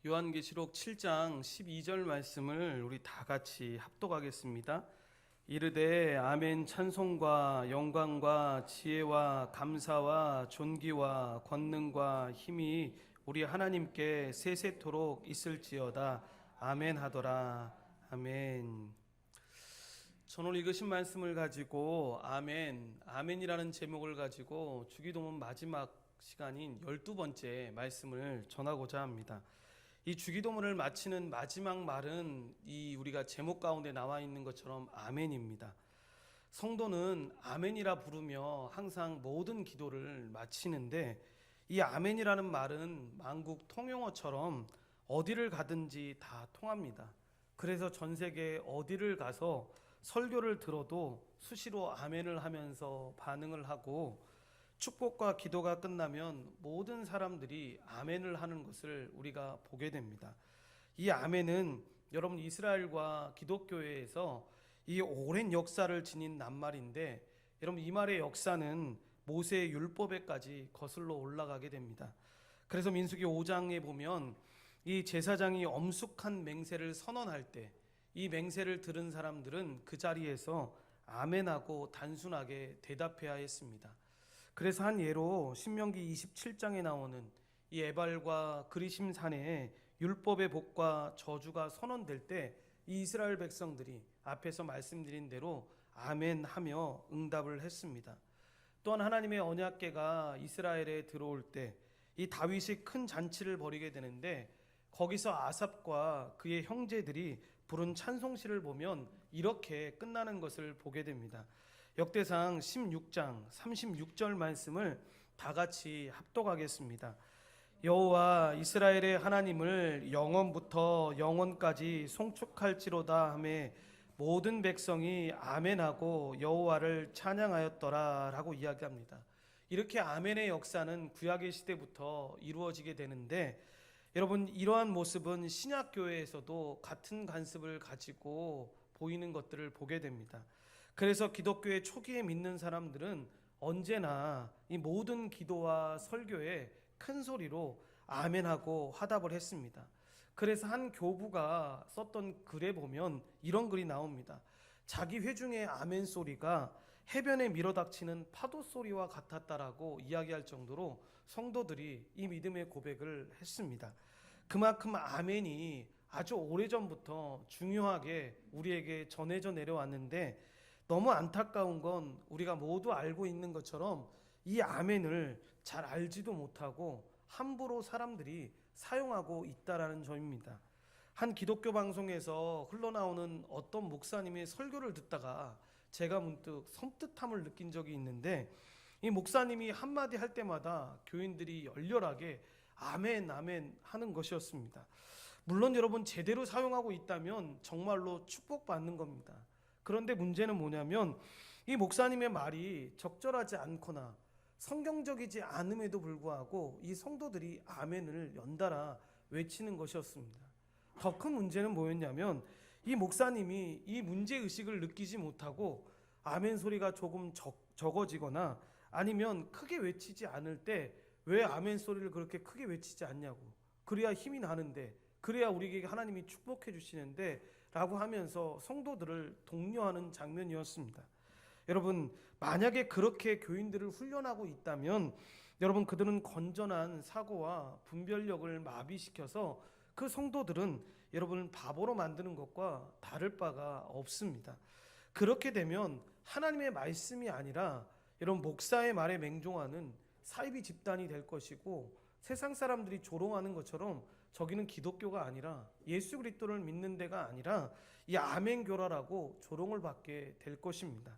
요한계시록 7장 12절 말씀을 우리 다 같이 합독하겠습니다. 이르되 아멘. 찬송과 영광과 지혜와 감사와 존귀와 권능과 힘이 우리 하나님께 세세토록 있을지어다. 아멘 하더라. 아멘. 오늘 읽으신 말씀을 가지고 아멘이라는 제목을 가지고 주기도문 마지막 시간인 12번째 말씀을 전하고자 합니다. 이 주기도문을 마치는 마지막 말은 우리가 제목 가운데 나와 있는 것처럼 아멘입니다. 성도는 아멘이라 부르며 항상 모든 기도를 마치는데, 이 아멘이라는 말은 만국 통용어처럼 어디를 가든지 다 통합니다. 그래서 전 세계 어디를 가서 설교를 들어도 수시로 아멘을 하면서 반응을 하고, 축복과 기도가 끝나면 모든 사람들이 아멘을 하는 것을 우리가 보게 됩니다. 이 아멘은 여러분 이스라엘과 기독교회에서 이 오랜 역사를 지닌 낱말인데, 여러분 이 말의 역사는 모세의 율법에까지 거슬러 올라가게 됩니다. 그래서 민수기 5장에 보면 이 제사장이 엄숙한 맹세를 선언할 때 이 맹세를 들은 사람들은 그 자리에서 아멘하고 단순하게 대답해야 했습니다. 그래서 한 예로 신명기 27장에 나오는 이 에발과 그리심 산에 율법의 복과 저주가 선언될 때 이 이스라엘 백성들이 앞에서 말씀드린 대로 아멘하며 응답을 했습니다. 또한 하나님의 언약궤가 이스라엘에 들어올 때 이 다윗이 큰 잔치를 벌이게 되는데, 거기서 아삽과 그의 형제들이 부른 찬송시를 보면 이렇게 끝나는 것을 보게 됩니다. 역대상 16장 36절 말씀을 다 같이 합독하겠습니다. 여호와 이스라엘의 하나님을 영원부터 영원까지 송축할지로다 하매 모든 백성이 아멘하고 여호와를 찬양하였더라 라고 이야기합니다. 이렇게 아멘의 역사는 구약의 시대부터 이루어지게 되는데, 여러분 이러한 모습은 신약교회에서도 같은 관습을 가지고 보이는 것들을 보게 됩니다. 그래서 기독교의 초기에 믿는 사람들은 언제나 이 모든 기도와 설교에 큰 소리로 아멘하고 화답을 했습니다. 그래서 한 교부가 썼던 글에 보면 이런 글이 나옵니다. 자기 회중의 아멘 소리가 해변에 밀어닥치는 파도 소리와 같았다라고 이야기할 정도로 성도들이 이 믿음의 고백을 했습니다. 그만큼 아멘이 아주 오래전부터 중요하게 우리에게 전해져 내려왔는데, 너무 안타까운 건 우리가 모두 알고 있는 것처럼 이 아멘을 잘 알지도 못하고 함부로 사람들이 사용하고 있다라는 점입니다. 한 기독교 방송에서 흘러나오는 어떤 목사님의 설교를 듣다가 제가 문득 섬뜩함을 느낀 적이 있는데, 이 목사님이 한마디 할 때마다 교인들이 열렬하게 아멘 아멘 하는 것이었습니다. 물론 여러분 제대로 사용하고 있다면 정말로 축복받는 겁니다. 그런데 문제는 뭐냐면 이 목사님의 말이 적절하지 않거나 성경적이지 않음에도 불구하고 이 성도들이 아멘을 연달아 외치는 것이었습니다. 더 큰 문제는 뭐였냐면 이 목사님이 이 문제의식을 느끼지 못하고 아멘 소리가 조금 적어지거나 아니면 크게 외치지 않을 때 왜 아멘 소리를 그렇게 크게 외치지 않냐고, 그래야 힘이 나는데, 그래야 우리에게 하나님이 축복해 주시는데 라고 하면서 성도들을 독려하는 장면이었습니다. 여러분 만약에 그렇게 교인들을 훈련하고 있다면 여러분 그들은 건전한 사고와 분별력을 마비시켜서 그 성도들은 여러분을 바보로 만드는 것과 다를 바가 없습니다. 그렇게 되면 하나님의 말씀이 아니라 여러분 목사의 말에 맹종하는 사이비 집단이 될 것이고, 세상 사람들이 조롱하는 것처럼 저기는 기독교가 아니라 예수 그리스도를 믿는 데가 아니라 이 아멘교라라고 조롱을 받게 될 것입니다.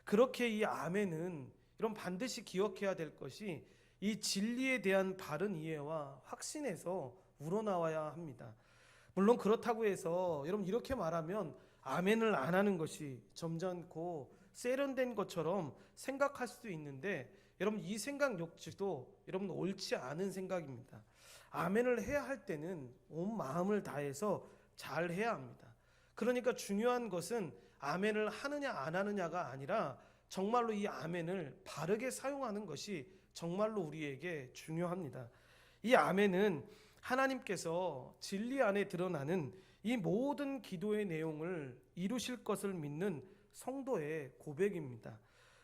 그렇게 이 아멘은 이런 반드시 기억해야 될 것이 이 진리에 대한 바른 이해와 확신에서 우러나와야 합니다. 물론 그렇다고 해서 여러분 이렇게 말하면 아멘을 안 하는 것이 점잖고 세련된 것처럼 생각할 수도 있는데, 여러분 이 생각 역시도 여러분 옳지 않은 생각입니다. 아멘을 해야 할 때는 온 마음을 다해서 잘 해야 합니다. 그러니까 중요한 것은 아멘을 하느냐 안 하느냐가 아니라 정말로 이 아멘을 바르게 사용하는 것이 정말로 우리에게 중요합니다. 이 아멘은 하나님께서 진리 안에 드러나는 이 모든 기도의 내용을 이루실 것을 믿는 성도의 고백입니다.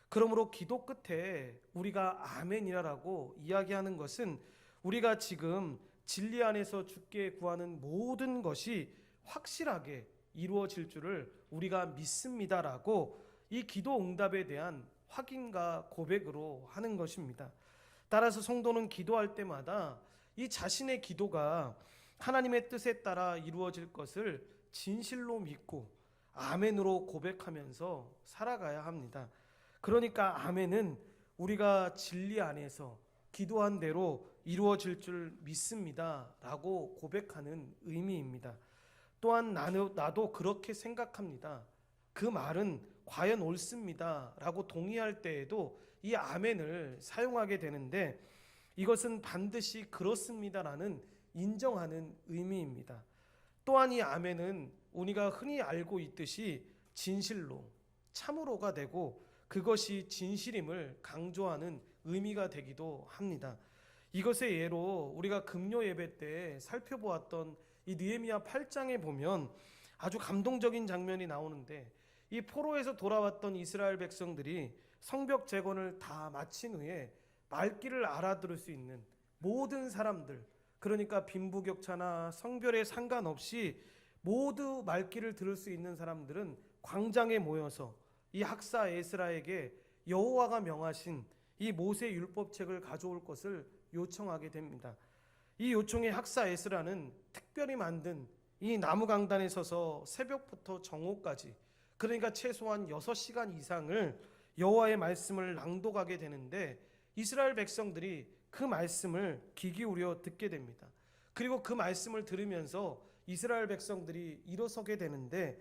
그러므로 기도 끝에 우리가 아멘이라고 이야기하는 것은 우리가 지금 진리 안에서 주께 구하는 모든 것이 확실하게 이루어질 줄을 우리가 믿습니다라고 이 기도 응답에 대한 확인과 고백으로 하는 것입니다. 따라서 성도는 기도할 때마다 이 자신의 기도가 하나님의 뜻에 따라 이루어질 것을 진실로 믿고 아멘으로 고백하면서 살아가야 합니다. 그러니까 아멘은 우리가 진리 안에서 기도한 대로 이루어질 줄 믿습니다 라고 고백하는 의미입니다. 또한 나도 그렇게 생각합니다. 그 말은 과연 옳습니다 라고 동의할 때에도 이 아멘을 사용하게 되는데, 이것은 반드시 그렇습니다라는 인정하는 의미입니다. 또한 이 아멘은 우리가 흔히 알고 있듯이 진실로, 참으로가 되고 그것이 진실임을 강조하는 의미가 되기도 합니다. 이것의 예로 우리가 금요 예배 때 살펴보았던 이 느헤미야 8장에 보면 아주 감동적인 장면이 나오는데, 이 포로에서 돌아왔던 이스라엘 백성들이 성벽 재건을 다 마친 후에 말귀를 알아들을 수 있는 모든 사람들, 그러니까 빈부격차나 성별에 상관없이 모두 말귀를 들을 수 있는 사람들은 광장에 모여서 이 학사 에스라에게 여호와가 명하신 이 모세 율법책을 가져올 것을 요청하게 됩니다. 이 요청에 학사 에스라는 특별히 만든 이 나무 강단에 서서 새벽부터 정오까지, 그러니까 최소한 6시간 이상을 여호와의 말씀을 낭독하게 되는데, 이스라엘 백성들이 그 말씀을 귀 기울여 듣게 됩니다. 그리고 그 말씀을 들으면서 이스라엘 백성들이 일어서게 되는데,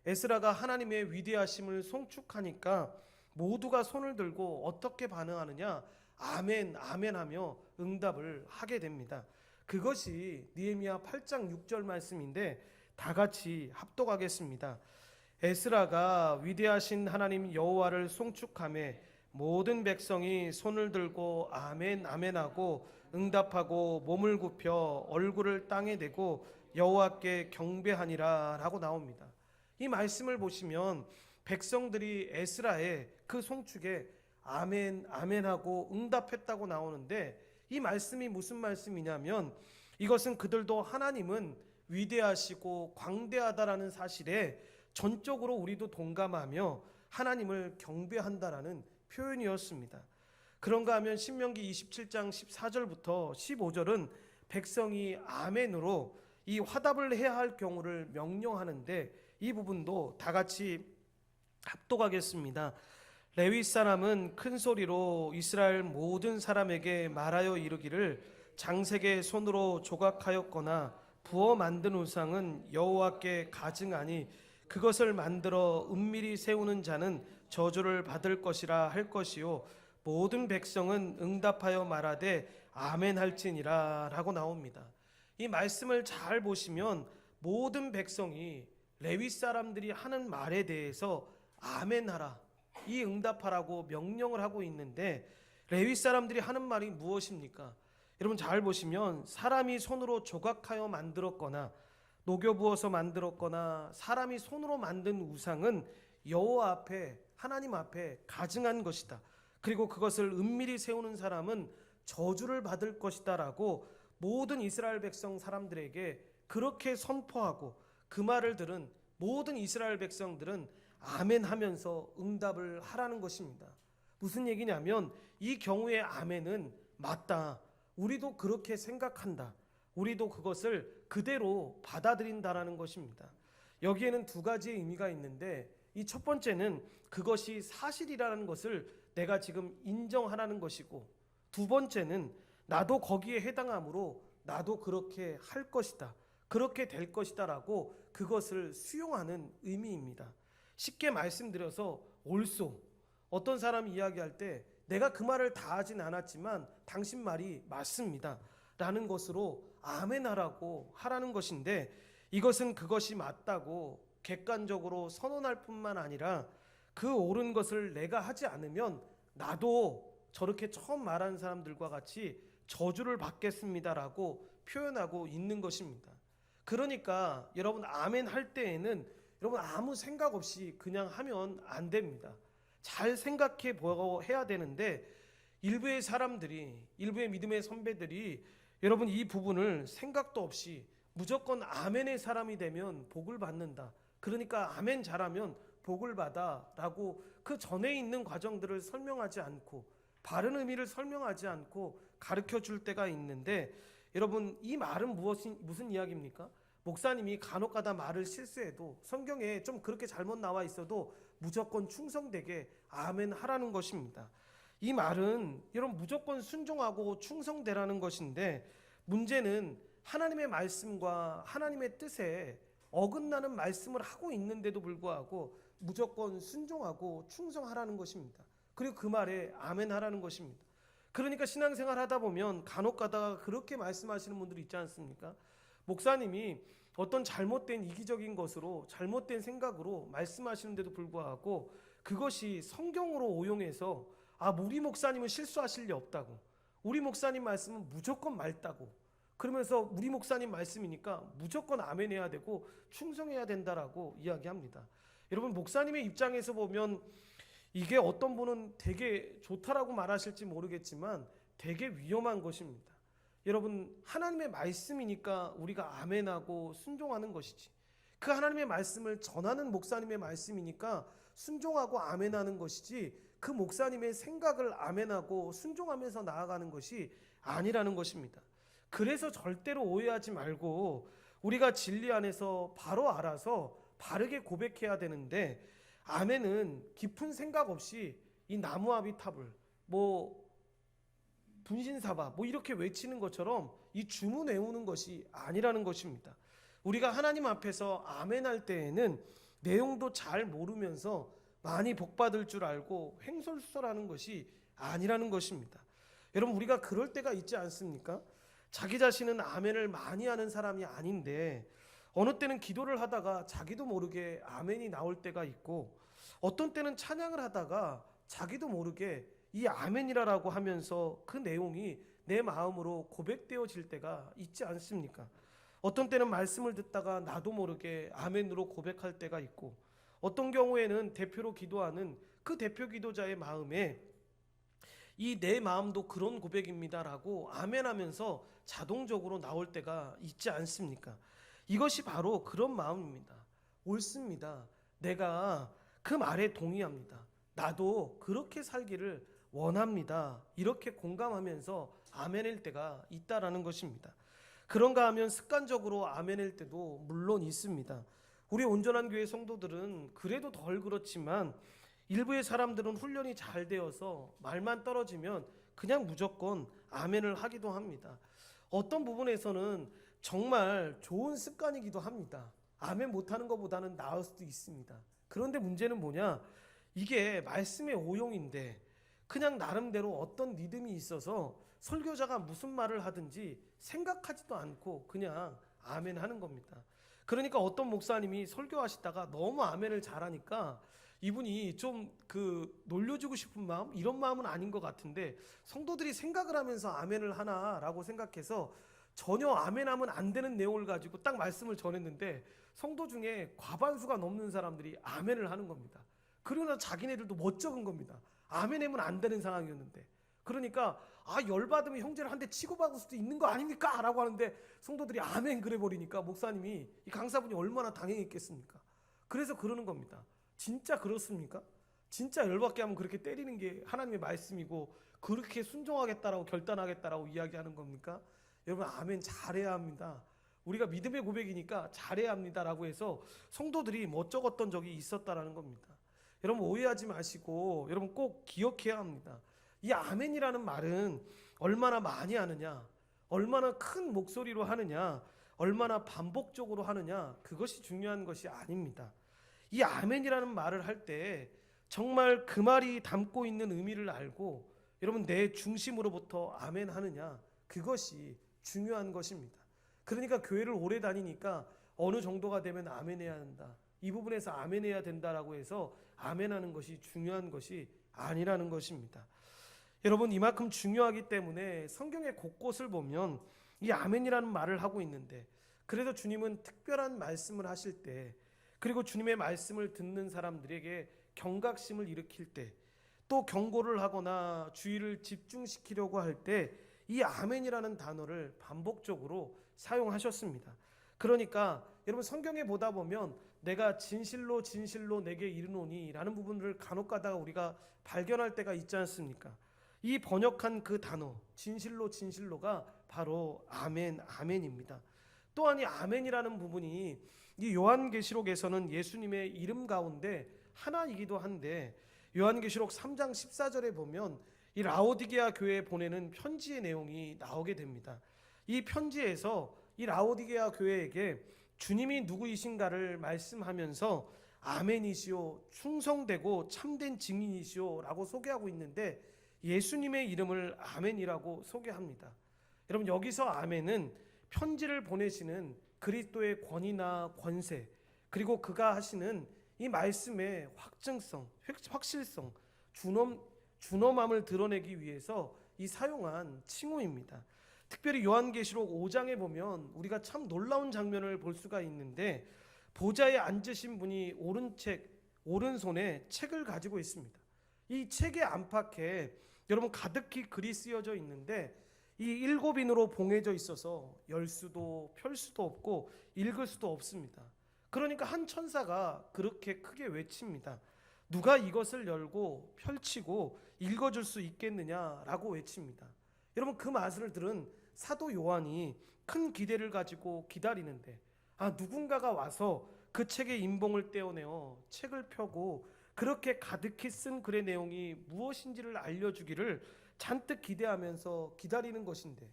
에스라가 하나님의 위대하심을 송축하니까 모두가 손을 들고 어떻게 반응하느냐, 아멘 아멘 하며 응답을 하게 됩니다. 그것이 느헤미야 8장 6절 말씀인데 다 같이 합독하겠습니다. 에스라가 위대하신 하나님 여호와를 송축하며 모든 백성이 손을 들고 아멘 아멘 하고 응답하고 몸을 굽혀 얼굴을 땅에 대고 여호와께 경배하니라 라고 나옵니다. 이 말씀을 보시면 백성들이 에스라의 그 송축에 아멘 아멘 하고 응답했다고 나오는데, 이 말씀이 무슨 말씀이냐면 이것은 그들도 하나님은 위대하시고 광대하다라는 사실에 전적으로 우리도 동감하며 하나님을 경배한다라는 표현이었습니다. 그런가 하면 신명기 27장 14절부터 15절은 백성이 아멘으로 이 화답을 해야 할 경우를 명령하는데, 이 부분도 다 같이 합독하겠습니다. 레위 사람은 큰 소리로 이스라엘 모든 사람에게 말하여 이르기를, 장색의 손으로 조각하였거나 부어 만든 우상은 여호와께 가증하니 그것을 만들어 은밀히 세우는 자는 저주를 받을 것이라 할 것이요, 모든 백성은 응답하여 말하되 아멘 할지니라 라고 나옵니다. 이 말씀을 잘 보시면 모든 백성이 레위 사람들이 하는 말에 대해서 아멘하라, 이 응답하라고 명령을 하고 있는데, 레위 사람들이 하는 말이 무엇입니까? 여러분 잘 보시면 사람이 손으로 조각하여 만들었거나 녹여 부어서 만들었거나 사람이 손으로 만든 우상은 여호와 앞에, 하나님 앞에 가증한 것이다. 그리고 그것을 은밀히 세우는 사람은 저주를 받을 것이다 라고 모든 이스라엘 백성 사람들에게 그렇게 선포하고, 그 말을 들은 모든 이스라엘 백성들은 아멘 하면서 응답을 하라는 것입니다. 무슨 얘기냐면 이 경우의 아멘은 맞다, 우리도 그렇게 생각한다, 우리도 그것을 그대로 받아들인다라는 것입니다. 여기에는 두 가지의 의미가 있는데, 이 첫 번째는 그것이 사실이라는 것을 내가 지금 인정하라는 것이고, 두 번째는 나도 거기에 해당하므로 나도 그렇게 할 것이다, 그렇게 될 것이다 라고 그것을 수용하는 의미입니다. 쉽게 말씀드려서 옳소, 어떤 사람이 이야기할 때 내가 그 말을 다 하진 않았지만 당신 말이 맞습니다 라는 것으로 아멘하라고 하라는 것인데, 이것은 그것이 맞다고 객관적으로 선언할 뿐만 아니라 그 옳은 것을 내가 하지 않으면 나도 저렇게 처음 말한 사람들과 같이 저주를 받겠습니다라고 표현하고 있는 것입니다. 그러니까 여러분 아멘 할 때에는 여러분 아무 생각 없이 그냥 하면 안 됩니다. 잘 생각해 보고 해야 되는데 일부의 사람들이, 일부의 믿음의 선배들이 여러분 이 부분을 생각도 없이 무조건 아멘의 사람이 되면 복을 받는다. 그러니까 아멘 잘하면 복을 받아 라고 그 전에 있는 과정들을 설명하지 않고 바른 의미를 설명하지 않고 가르쳐 줄 때가 있는데 여러분 이 말은 무슨 이야기입니까? 목사님이 간혹가다 말을 실수해도 성경에 좀 그렇게 잘못 나와 있어도 무조건 충성되게 아멘 하라는 것입니다. 이 말은 여러분 무조건 순종하고 충성되라는 것인데 문제는 하나님의 말씀과 하나님의 뜻에 어긋나는 말씀을 하고 있는데도 불구하고 무조건 순종하고 충성하라는 것입니다. 그리고 그 말에 아멘 하라는 것입니다. 그러니까 신앙생활 하다 보면 간혹 가다가 그렇게 말씀하시는 분들이 있지 않습니까? 목사님이 어떤 잘못된 이기적인 것으로 잘못된 생각으로 말씀하시는데도 불구하고 그것이 성경으로 오용해서 우리 목사님은 실수하실 리 없다고, 우리 목사님 말씀은 무조건 맑다고, 그러면서 우리 목사님 말씀이니까 무조건 아멘 해야 되고 충성해야 된다라고 이야기합니다. 여러분 목사님의 입장에서 보면 이게 어떤 분은 되게 좋다라고 말하실지 모르겠지만 되게 위험한 것입니다. 여러분 하나님의 말씀이니까 우리가 아멘하고 순종하는 것이지, 그 하나님의 말씀을 전하는 목사님의 말씀이니까 순종하고 아멘하는 것이지 그 목사님의 생각을 아멘하고 순종하면서 나아가는 것이 아니라는 것입니다. 그래서 절대로 오해하지 말고 우리가 진리 안에서 바로 알아서 바르게 고백해야 되는데 아멘은 깊은 생각 없이 이 나무아비 탑을 분신사바 이렇게 외치는 것처럼 이 주문 외우는 것이 아니라는 것입니다. 우리가 하나님 앞에서 아멘 할 때에는 내용도 잘 모르면서 많이 복받을 줄 알고 횡설수설하는 것이 아니라는 것입니다. 여러분 우리가 그럴 때가 있지 않습니까? 자기 자신은 아멘을 많이 하는 사람이 아닌데 어느 때는 기도를 하다가 자기도 모르게 아멘이 나올 때가 있고 어떤 때는 찬양을 하다가 자기도 모르게 이 아멘이라고 하면서 그 내용이 내 마음으로 고백되어질 때가 있지 않습니까? 어떤 때는 말씀을 듣다가 나도 모르게 아멘으로 고백할 때가 있고 어떤 경우에는 대표로 기도하는 그 대표 기도자의 마음에 이 내 마음도 그런 고백입니다라고 아멘하면서 자동적으로 나올 때가 있지 않습니까? 이것이 바로 그런 마음입니다. 옳습니다. 내가 그 말에 동의합니다. 나도 그렇게 살기를 원합니다. 이렇게 공감하면서 아멘일 때가 있다라는 것입니다. 그런가 하면 습관적으로 아멘일 때도 물론 있습니다. 우리 온전한 교회 성도들은 그래도 덜 그렇지만 일부의 사람들은 훈련이 잘 되어서 말만 떨어지면 그냥 무조건 아멘을 하기도 합니다. 어떤 부분에서는 정말 좋은 습관이기도 합니다. 아멘 못하는 것보다는 나을 수도 있습니다. 그런데 문제는 뭐냐? 이게 말씀의 오용인데 그냥 나름대로 어떤 리듬이 있어서 설교자가 무슨 말을 하든지 생각하지도 않고 그냥 아멘 하는 겁니다. 그러니까 어떤 목사님이 설교하시다가 너무 아멘을 잘하니까 이분이 좀 놀려주고 싶은 마음, 이런 마음은 아닌 것 같은데 성도들이 생각을 하면서 아멘을 하나라고 생각해서 전혀 아멘하면 안 되는 내용을 가지고 딱 말씀을 전했는데 성도 중에 과반수가 넘는 사람들이 아멘을 하는 겁니다. 그러나 자기네들도 멋쩍은 겁니다. 아멘하면 안 되는 상황이었는데. 그러니까 열받으면 형제를 한 대 치고받을 수도 있는 거 아닙니까? 라고 하는데 성도들이 아멘 그래 버리니까 목사님이 이 강사분이 얼마나 당황했겠습니까? 그래서 그러는 겁니다. 진짜 그렇습니까? 진짜 열받게 하면 그렇게 때리는 게 하나님의 말씀이고 그렇게 순종하겠다라고 결단하겠다라고 이야기하는 겁니까? 여러분 아멘 잘해야 합니다. 우리가 믿음의 고백이니까 잘해야 합니다라고 해서 성도들이 멋쩍었던 적이 있었다라는 겁니다. 여러분 오해하지 마시고 여러분 꼭 기억해야 합니다. 이 아멘이라는 말은 얼마나 많이 하느냐, 얼마나 큰 목소리로 하느냐, 얼마나 반복적으로 하느냐, 그것이 중요한 것이 아닙니다. 이 아멘이라는 말을 할 때 정말 그 말이 담고 있는 의미를 알고 여러분 내 중심으로부터 아멘 하느냐, 그것이 중요한 것입니다. 그러니까 교회를 오래 다니니까 어느 정도가 되면 아멘해야 한다, 이 부분에서 아멘해야 된다라고 해서 아멘하는 것이 중요한 것이 아니라는 것입니다. 여러분 이만큼 중요하기 때문에 성경의 곳곳을 보면 이 아멘이라는 말을 하고 있는데, 그래도 주님은 특별한 말씀을 하실 때, 그리고 주님의 말씀을 듣는 사람들에게 경각심을 일으킬 때, 또 경고를 하거나 주의를 집중시키려고 할 때 이 아멘이라는 단어를 반복적으로 사용하셨습니다. 그러니까 여러분, 성경에 보다 보면 내가 진실로 진실로 내게 이르노니 라는 부분을 간혹 가다가 우리가 발견할 때가 있지 않습니까? 이 번역한 그 단어 진실로 진실로가 바로 아멘, 아멘입니다. 또한 이 아멘이라는 부분이 이 요한계시록에서는 예수님의 이름 가운데 하나이기도 한데, 요한계시록 3장 14절에 보면 이 라오디게아 교회에 보내는 편지의 내용이 나오게 됩니다. 이 편지에서 이 라오디게아 교회에게 주님이 누구이신가를 말씀하면서 아멘이시오, 충성되고 참된 증인이시오 라고 소개하고 있는데, 예수님의 이름을 아멘이라고 소개합니다. 여러분, 여기서 아멘은 편지를 보내시는 그리스도의 권위나 권세, 그리고 그가 하시는 이 말씀의 확증성, 확실성, 준엄함을 드러내기 위해서 이 사용한 칭호입니다. 특별히 요한계시록 5장에 보면 우리가 참 놀라운 장면을 볼 수가 있는데, 보좌에 앉으신 분이 오른손에 책을 가지고 있습니다. 이 책의 안팎에 여러분 가득히 글이 쓰여져 있는데, 이 7인으로 봉해져 있어서 열 수도 펼 수도 없고 읽을 수도 없습니다. 그러니까 한 천사가 그렇게 크게 외칩니다. 누가 이것을 열고 펼치고 읽어줄 수 있겠느냐라고 외칩니다. 여러분, 그 말씀을 들은 사도 요한이 큰 기대를 가지고 기다리는데, 누군가가 와서 그 책의 인봉을 떼어내어 책을 펴고 그렇게 가득히 쓴 글의 내용이 무엇인지를 알려주기를 잔뜩 기대하면서 기다리는 것인데,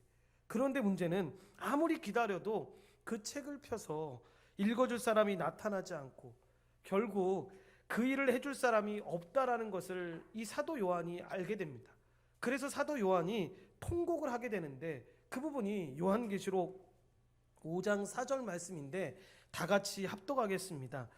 그런데 문제는 아무리 기다려도 그 책을 펴서 읽어줄 사람이 나타나지 않고 결국 그 일을 해줄 사람이 없다라는 것을 이 사도 요한이 알게 됩니다. 그래서 사도 요한이 통곡을 하게 되는데, 그 부분이 요한계시록 5장 4절 말씀인데 다 같이 합독하겠습니다.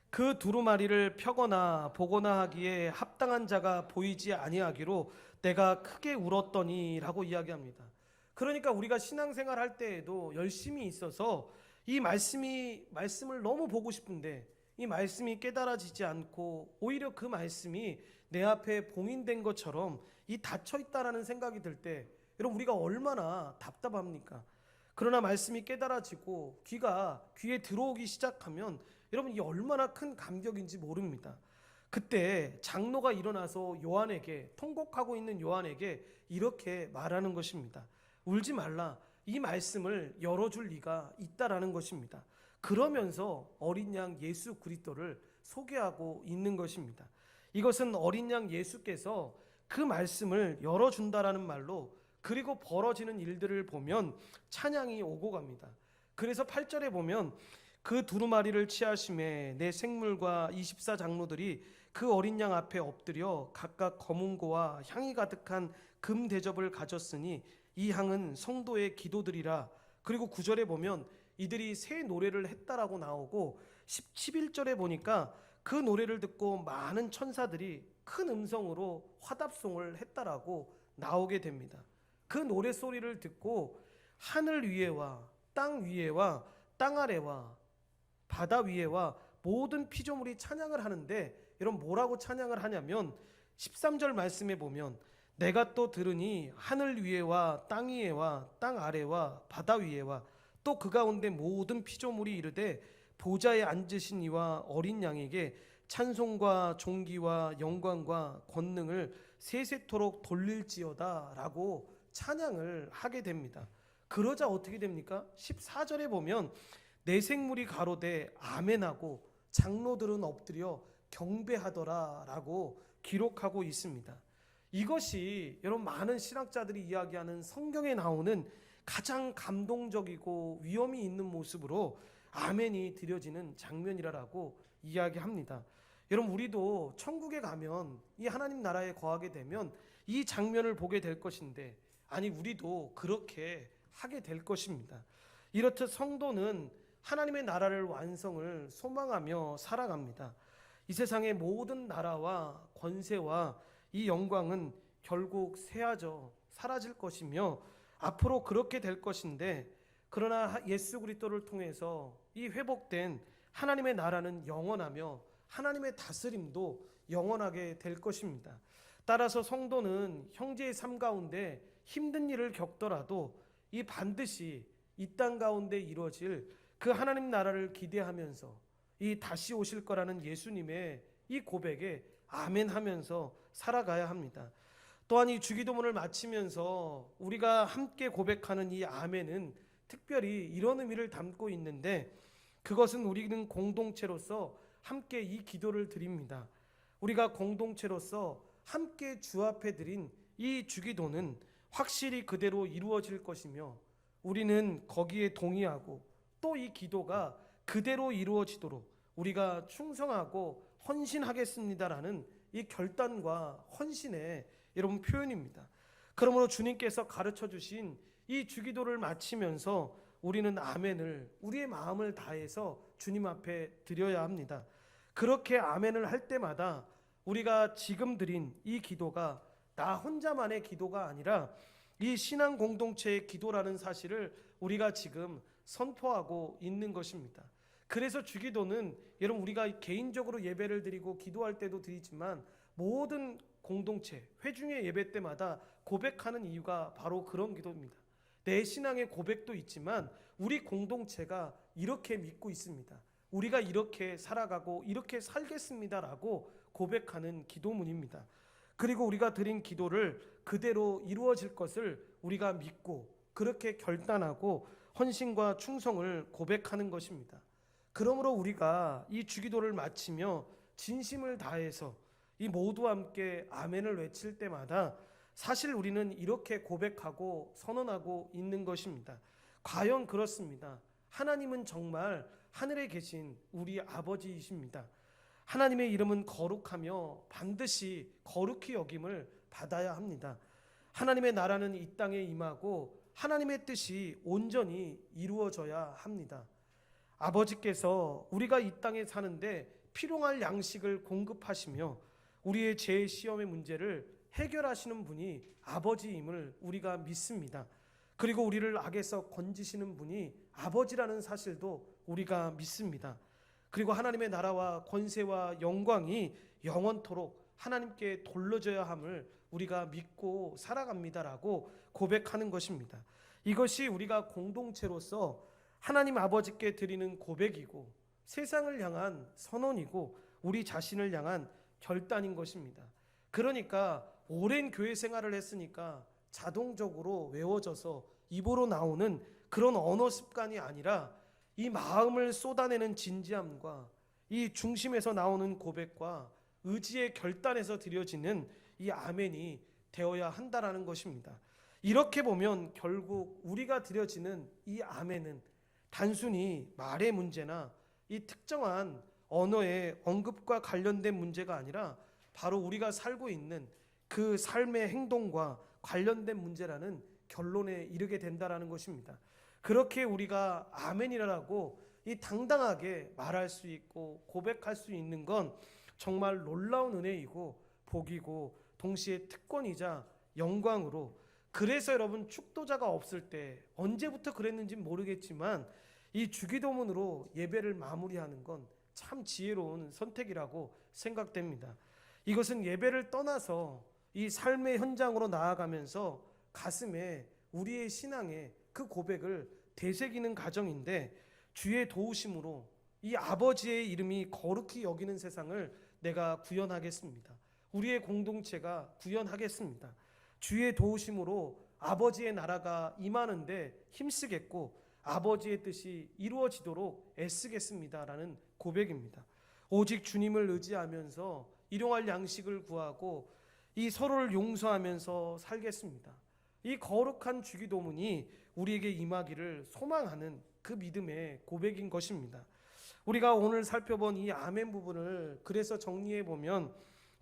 그 두루마리를 펴거나 보거나 하기에 합당한 자가 보이지 아니하기로 내가 크게 울었더니 라고 이야기합니다. 그러니까 우리가 신앙생활 할 때에도 열심히 있어서 이 말씀을 너무 보고 싶은데 이 말씀이 깨달아지지 않고 오히려 그 말씀이 내 앞에 봉인된 것처럼 이 닫혀 있다라는 생각이 들 때, 여러분, 우리가 얼마나 답답합니까? 그러나 말씀이 깨달아지고 귀에 들어오기 시작하면 여러분, 이 얼마나 큰 감격인지 모릅니다. 그때 장로가 일어나서 통곡하고 있는 요한에게 이렇게 말하는 것입니다. 울지 말라. 이 말씀을 열어줄 리가 있다라는 것입니다. 그러면서 어린 양 예수 그리스도를 소개하고 있는 것입니다. 이것은 어린 양 예수께서 그 말씀을 열어준다라는 말로, 그리고 벌어지는 일들을 보면 찬양이 오고 갑니다. 그래서 8절에 보면 그 두루마리를 취하심에 내 생물과 24장로들이 그 어린 양 앞에 엎드려 각각 검은고와 향이 가득한 금 대접을 가졌으니 이 향은 성도의 기도들이라. 그리고 9절에 보면 이들이 새 노래를 했다라고 나오고, 11절에 보니까 그 노래를 듣고 많은 천사들이 큰 음성으로 화답송을 했다라고 나오게 됩니다. 그 노래소리를 듣고 하늘 위에와 땅 위에와 땅 아래와 바다 위에와 모든 피조물이 찬양을 하는데, 여러분, 뭐라고 찬양을 하냐면 13절 말씀에 보면 내가 또 들으니 하늘 위에와 땅 위에와 땅 아래와 바다 위에와 또 그 가운데 모든 피조물이 이르되 보좌에 앉으신 이와 어린 양에게 찬송과 존귀와 영광과 권능을 세세토록 돌릴지어다 라고 찬양을 하게 됩니다. 그러자 어떻게 됩니까? 14절에 보면 내 생물이 가로되 아멘하고 장로들은 엎드려 경배하더라 라고 기록하고 있습니다. 이것이 여러분, 많은 신학자들이 이야기하는 성경에 나오는 가장 감동적이고 위엄이 있는 모습으로 아멘이 드려지는 장면이라고 이야기합니다. 여러분, 우리도 천국에 가면, 이 하나님 나라에 거하게 되면 이 장면을 보게 될 것인데, 우리도 그렇게 하게 될 것입니다. 이렇듯 성도는 하나님의 나라를 완성을 소망하며 살아갑니다. 이 세상의 모든 나라와 권세와 이 영광은 결국 새하져 사라질 것이며 앞으로 그렇게 될 것인데, 그러나 예수 그리스도를 통해서 이 회복된 하나님의 나라는 영원하며 하나님의 다스림도 영원하게 될 것입니다. 따라서 성도는 형제의 삶 가운데 힘든 일을 겪더라도 이 반드시 이 땅 가운데 이루어질 그 하나님 나라를 기대하면서 이 다시 오실 거라는 예수님의 이 고백에 아멘 하면서 살아가야 합니다. 또한 이 주기도문을 마치면서 우리가 함께 고백하는 이 아멘은 특별히 이런 의미를 담고 있는데, 그것은 우리는 공동체로서 함께 이 기도를 드립니다. 우리가 공동체로서 함께 주 앞에 드린 이 주기도는 확실히 그대로 이루어질 것이며, 우리는 거기에 동의하고 또 이 기도가 그대로 이루어지도록 우리가 충성하고 헌신하겠습니다라는 이 결단과 헌신의 여러분 표현입니다. 그러므로 주님께서 가르쳐 주신 이 주기도를 마치면서 우리는 아멘을 우리의 마음을 다해서 주님 앞에 드려야 합니다. 그렇게 아멘을 할 때마다 우리가 지금 드린 이 기도가 나 혼자만의 기도가 아니라 이 신앙 공동체의 기도라는 사실을 우리가 지금 선포하고 있는 것입니다. 그래서 주기도는 여러분 우리가 개인적으로 예배를 드리고 기도할 때도 드리지만 모든 공동체 회중의 예배 때마다 고백하는 이유가 바로 그런 기도입니다. 내 신앙의 고백도 있지만 우리 공동체가 이렇게 믿고 있습니다. 우리가 이렇게 살아가고 이렇게 살겠습니다라고 고백하는 기도문입니다. 그리고 우리가 드린 기도를 그대로 이루어질 것을 우리가 믿고 그렇게 결단하고 헌신과 충성을 고백하는 것입니다. 그러므로 우리가 이 주기도를 마치며 진심을 다해서 이 모두와 함께 아멘을 외칠 때마다 사실 우리는 이렇게 고백하고 선언하고 있는 것입니다. 과연 그렇습니다. 하나님은 정말 하늘에 계신 우리 아버지이십니다. 하나님의 이름은 거룩하며 반드시 거룩히 여김을 받아야 합니다. 하나님의 나라는 이 땅에 임하고 하나님의 뜻이 온전히 이루어져야 합니다. 아버지께서 우리가 이 땅에 사는데 필요할 양식을 공급하시며 우리의 죄 시험의 문제를 해결하시는 분이 아버지임을 우리가 믿습니다. 그리고 우리를 악에서 건지시는 분이 아버지라는 사실도 우리가 믿습니다. 그리고 하나님의 나라와 권세와 영광이 영원토록 하나님께 돌려져야 함을 우리가 믿고 살아갑니다라고 고백하는 것입니다. 이것이 우리가 공동체로서 하나님 아버지께 드리는 고백이고 세상을 향한 선언이고 우리 자신을 향한 결단인 것입니다. 그러니까 오랜 교회 생활을 했으니까 자동적으로 외워져서 입으로 나오는 그런 언어 습관이 아니라 이 마음을 쏟아내는 진지함과 이 중심에서 나오는 고백과 의지의 결단에서 드려지는 이 아멘이 되어야 한다라는 것입니다. 이렇게 보면 결국 우리가 드려지는 이 아멘은 단순히 말의 문제나 이 특정한 언어의 언급과 관련된 문제가 아니라 바로 우리가 살고 있는 그 삶의 행동과 관련된 문제라는 결론에 이르게 된다라는 것입니다. 그렇게 우리가 아멘이라고 이 당당하게 말할 수 있고 고백할 수 있는 건 정말 놀라운 은혜이고 복이고 동시에 특권이자 영광으로, 그래서 여러분 축도자가 없을 때 언제부터 그랬는지 모르겠지만 이 주기도문으로 예배를 마무리하는 건 참 지혜로운 선택이라고 생각됩니다. 이것은 예배를 떠나서 이 삶의 현장으로 나아가면서 가슴에 우리의 신앙의 그 고백을 되새기는 과정인데, 주의 도우심으로 이 아버지의 이름이 거룩히 여기는 세상을 내가 구현하겠습니다. 우리의 공동체가 구현하겠습니다. 주의 도우심으로 아버지의 나라가 임하는데 힘쓰겠고 아버지의 뜻이 이루어지도록 애쓰겠습니다라는 고백입니다. 오직 주님을 의지하면서 일용할 양식을 구하고 이 서로를 용서하면서 살겠습니다. 이 거룩한 주기도문이 우리에게 임하기를 소망하는 그 믿음의 고백인 것입니다. 우리가 오늘 살펴본 이 아멘 부분을 그래서 정리해 보면,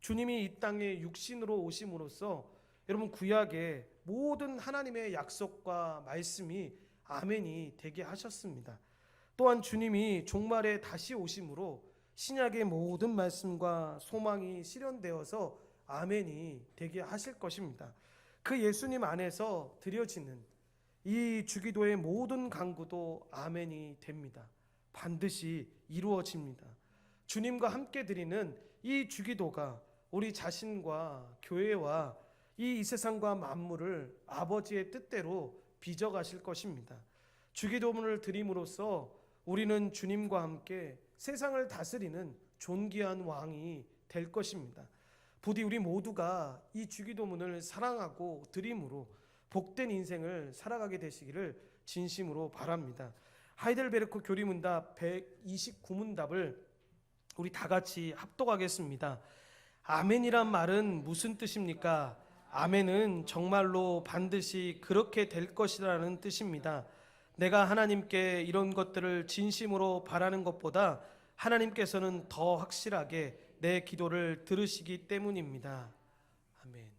주님이 이 땅에 육신으로 오심으로써 여러분 구약의 모든 하나님의 약속과 말씀이 아멘이 되게 하셨습니다. 또한 주님이 종말에 다시 오심으로 신약의 모든 말씀과 소망이 실현되어서 아멘이 되게 하실 것입니다. 그 예수님 안에서 드려지는 이 주기도의 모든 간구도 아멘이 됩니다. 반드시 이루어집니다. 주님과 함께 드리는 이 주기도가 우리 자신과 교회와 이 세상과 만물을 아버지의 뜻대로 빚어가실 것입니다. 주기도문을 드림으로써 우리는 주님과 함께 세상을 다스리는 존귀한 왕이 될 것입니다. 부디 우리 모두가 이 주기도문을 사랑하고 드림으로 복된 인생을 살아가게 되시기를 진심으로 바랍니다. 하이델베르크 교리문답 129문답을 우리 다 같이 합독하겠습니다. 아멘이란 말은 무슨 뜻입니까? 아멘은 정말로 반드시 그렇게 될 것이라는 뜻입니다. 내가 하나님께 이런 것들을 진심으로 바라는 것보다 하나님께서는 더 확실하게 내 기도를 들으시기 때문입니다. 아멘.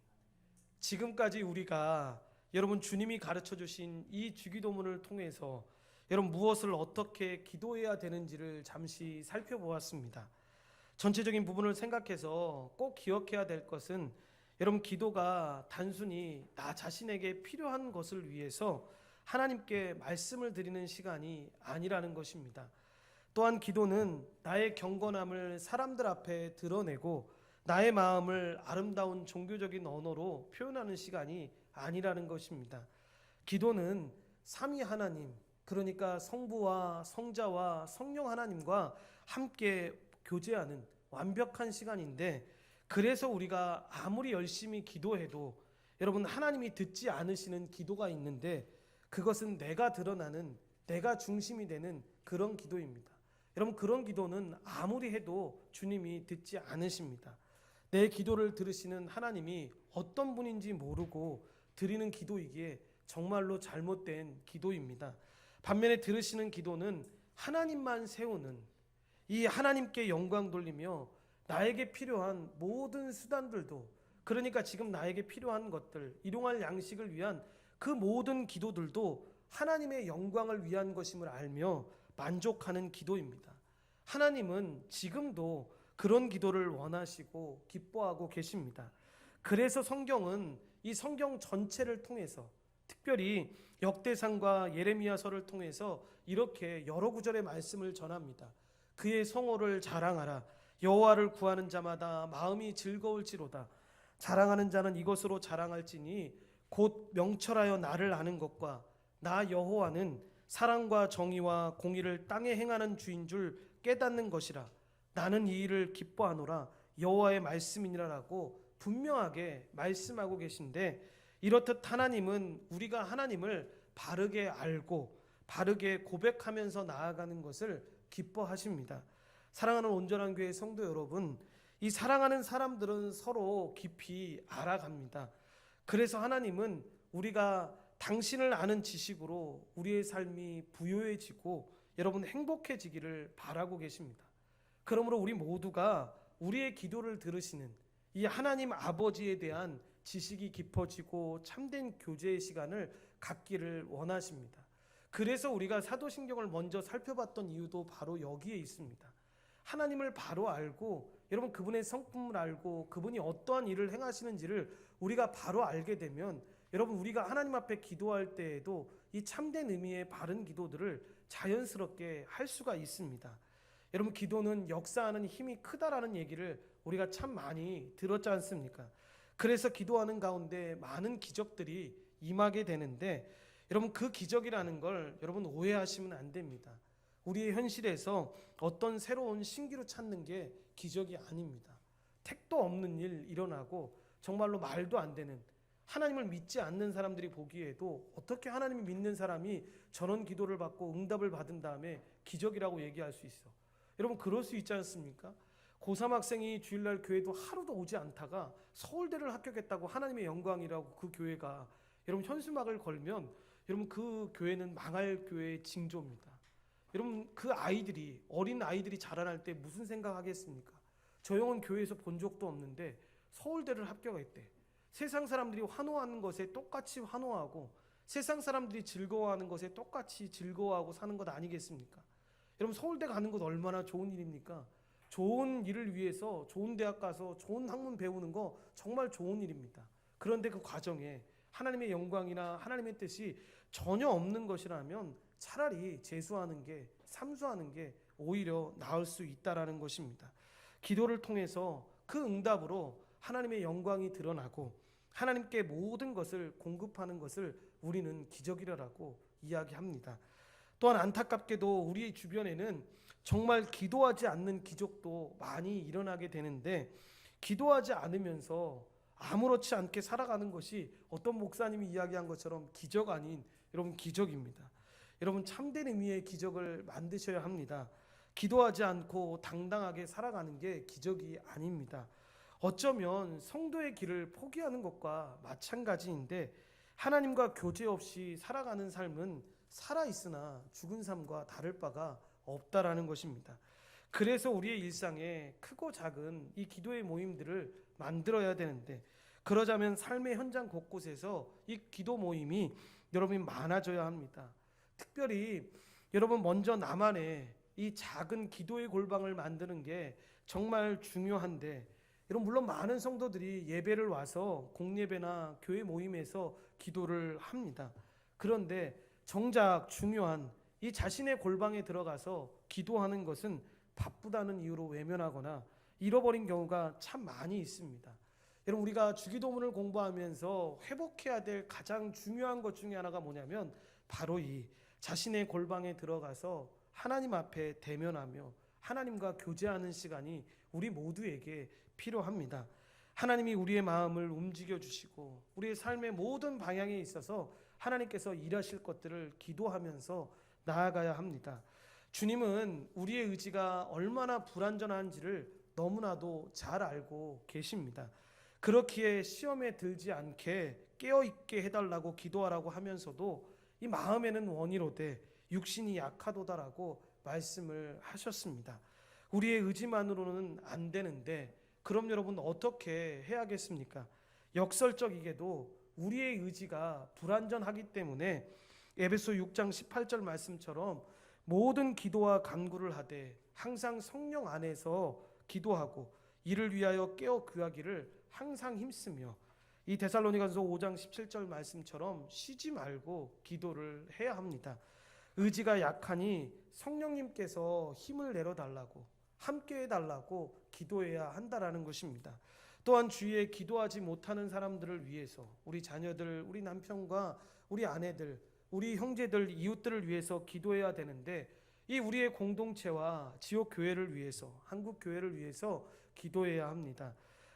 지금까지 우리가 여러분 주님이 가르쳐 주신 이 주기도문을 통해서 여러분 무엇을 어떻게 기도해야 되는지를 잠시 살펴보았습니다. 전체적인 부분을 생각해서 꼭 기억해야 될 것은 여러분 기도가 단순히 나 자신에게 필요한 것을 위해서 하나님께 말씀을 드리는 시간이 아니라는 것입니다. 또한 기도는 나의 경건함을 사람들 앞에 드러내고 나의 마음을 아름다운 종교적인 언어로 표현하는 시간이 아니라는 것입니다. 기도는 삼위 하나님, 그러니까 성부와 성자와 성령 하나님과 함께 교제하는 완벽한 시간인데, 그래서 우리가 아무리 열심히 기도해도 여러분 하나님이 듣지 않으시는 기도가 있는데, 그것은 내가 드러나는, 내가 중심이 되는 그런 기도입니다. 여러분 그런 기도는 아무리 해도 주님이 듣지 않으십니다. 내 기도를 들으시는 하나님이 어떤 분인지 모르고 드리는 기도이기에 정말로 잘못된 기도입니다. 반면에 들으시는 기도는 하나님만 세우는, 이 하나님께 영광 돌리며 나에게 필요한 모든 수단들도, 그러니까 지금 나에게 필요한 것들, 일용할 양식을 위한 그 모든 기도들도 하나님의 영광을 위한 것임을 알며 만족하는 기도입니다. 하나님은 지금도 그런 기도를 원하시고 기뻐하고 계십니다. 그래서 성경은 이 성경 전체를 통해서, 특별히 역대상과 예레미야서를 통해서 이렇게 여러 구절의 말씀을 전합니다. 그의 성호를 자랑하라. 여호와를 구하는 자마다 마음이 즐거울지로다. 자랑하는 자는 이것으로 자랑할지니 곧 명철하여 나를 아는 것과 나 여호와는 사랑과 정의와 공의를 땅에 행하는 주인 줄 깨닫는 것이라. 나는 이 일을 기뻐하노라. 여호와의 말씀이니라라고 분명하게 말씀하고 계신데, 이렇듯 하나님은 우리가 하나님을 바르게 알고 바르게 고백하면서 나아가는 것을 기뻐하십니다. 사랑하는 온전한 교회 성도 여러분, 이 사랑하는 사람들은 서로 깊이 알아갑니다. 그래서 하나님은 우리가 당신을 아는 지식으로 우리의 삶이 부요해지고 여러분 행복해지기를 바라고 계십니다. 그러므로 우리 모두가 우리의 기도를 들으시는 이 하나님 아버지에 대한 지식이 깊어지고 참된 교제의 시간을 갖기를 원하십니다. 그래서 우리가 사도신경을 먼저 살펴봤던 이유도 바로 여기에 있습니다. 하나님을 바로 알고 여러분 그분의 성품을 알고 그분이 어떠한 일을 행하시는지를 우리가 바로 알게 되면 여러분 우리가 하나님 앞에 기도할 때에도 이 참된 의미의 바른 기도들을 자연스럽게 할 수가 있습니다. 여러분 기도는 역사하는 힘이 크다라는 얘기를 우리가 참 많이 들었지 않습니까? 그래서 기도하는 가운데 많은 기적들이 임하게 되는데, 여러분 그 기적이라는 걸 여러분 오해하시면 안 됩니다. 우리의 현실에서 어떤 새로운 신기루 찾는 게 기적이 아닙니다. 택도 없는 일 일어나고 정말로 말도 안 되는, 하나님을 믿지 않는 사람들이 보기에도 어떻게 하나님을 믿는 사람이 저런 기도를 받고 응답을 받은 다음에 기적이라고 얘기할 수 있어. 여러분 그럴 수 있지 않습니까? 고3 학생이 주일날 교회도 하루도 오지 않다가 서울대를 합격했다고 하나님의 영광이라고 그 교회가 여러분 현수막을 걸면 여러분 그 교회는 망할 교회의 징조입니다. 여러분 그 아이들이, 어린 아이들이 자라날 때 무슨 생각하겠습니까? 저 형은 교회에서 본 적도 없는데 서울대를 합격했대. 세상 사람들이 환호하는 것에 똑같이 환호하고 세상 사람들이 즐거워하는 것에 똑같이 즐거워하고 사는 것 아니겠습니까? 여러분 서울대 가는 것 얼마나 좋은 일입니까? 좋은 일을 위해서 좋은 대학 가서 좋은 학문 배우는 거 정말 좋은 일입니다. 그런데 그 과정에 하나님의 영광이나 하나님의 뜻이 전혀 없는 것이라면 차라리 재수하는 게, 삼수하는 게 오히려 나을 수 있다라는 것입니다. 기도를 통해서 그 응답으로 하나님의 영광이 드러나고 하나님께 모든 것을 공급하는 것을 우리는 기적이라고 이야기합니다. 또한 안타깝게도 우리 주변에는 정말 기도하지 않는 기적도 많이 일어나게 되는데, 기도하지 않으면서 아무렇지 않게 살아가는 것이 어떤 목사님이 이야기한 것처럼 기적 아닌, 여러분, 기적입니다. 여러분, 참된 의미의 기적을 만드셔야 합니다. 기도하지 않고 당당하게 살아가는 게 기적이 아닙니다. 어쩌면 성도의 길을 포기하는 것과 마찬가지인데, 하나님과 교제 없이 살아가는 삶은 살아있으나 죽은 삶과 다를 바가 없다라는 것입니다. 그래서 우리의 일상에 크고 작은 이 기도의 모임들을 만들어야 되는데, 그러자면 삶의 현장 곳곳에서 이 기도 모임이 여러분이 많아져야 합니다. 특별히 여러분, 먼저 나만의 이 작은 기도의 골방을 만드는 게 정말 중요한데, 여러분, 물론 많은 성도들이 예배를 와서 공예배나 교회 모임에서 기도를 합니다. 그런데 정작 중요한 이 자신의 골방에 들어가서 기도하는 것은 바쁘다는 이유로 외면하거나 잃어버린 경우가 참 많이 있습니다. 여러분, 우리가 주기도문을 공부하면서 회복해야 될 가장 중요한 것 중에 하나가 뭐냐면 바로 이 자신의 골방에 들어가서 하나님 앞에 대면하며 하나님과 교제하는 시간이 우리 모두에게 필요합니다. 하나님이 우리의 마음을 움직여 주시고 우리의 삶의 모든 방향에 있어서 하나님께서 일하실 것들을 기도하면서 나아가야 합니다. 주님은 우리의 의지가 얼마나 불완전한지를 너무나도 잘 알고 계십니다. 그렇기에 시험에 들지 않게 깨어있게 해달라고 기도하라고 하면서도 이 마음에는 원이로되 육신이 약하도다라고 말씀을 하셨습니다. 우리의 의지만으로는 안 되는데, 그럼 여러분 어떻게 해야겠습니까? 역설적이게도 우리의 의지가 불완전하기 때문에 에베소 6장 18절 말씀처럼 모든 기도와 간구를 하되 항상 성령 안에서 기도하고 이를 위하여 깨어 구하기를 항상 힘쓰며, 이 데살로니가서 5장 17절 말씀처럼 쉬지 말고 기도를 해야 합니다. 의지가 약하니 성령님께서 힘을 내려달라고, 함께 해달라고 기도해야 한다라는 것입니다. 또한 주위에 기도하지 못하는 사람들을 위해서, 우리 자녀들, 우리 남편과 우리 아내들, 우리 형제들, 이웃들을 위해서 기도해야 되는데, 이 우리의 공동체와 지역 교회를 위해서, 한국 교회를 위해서 기도해야 합니다.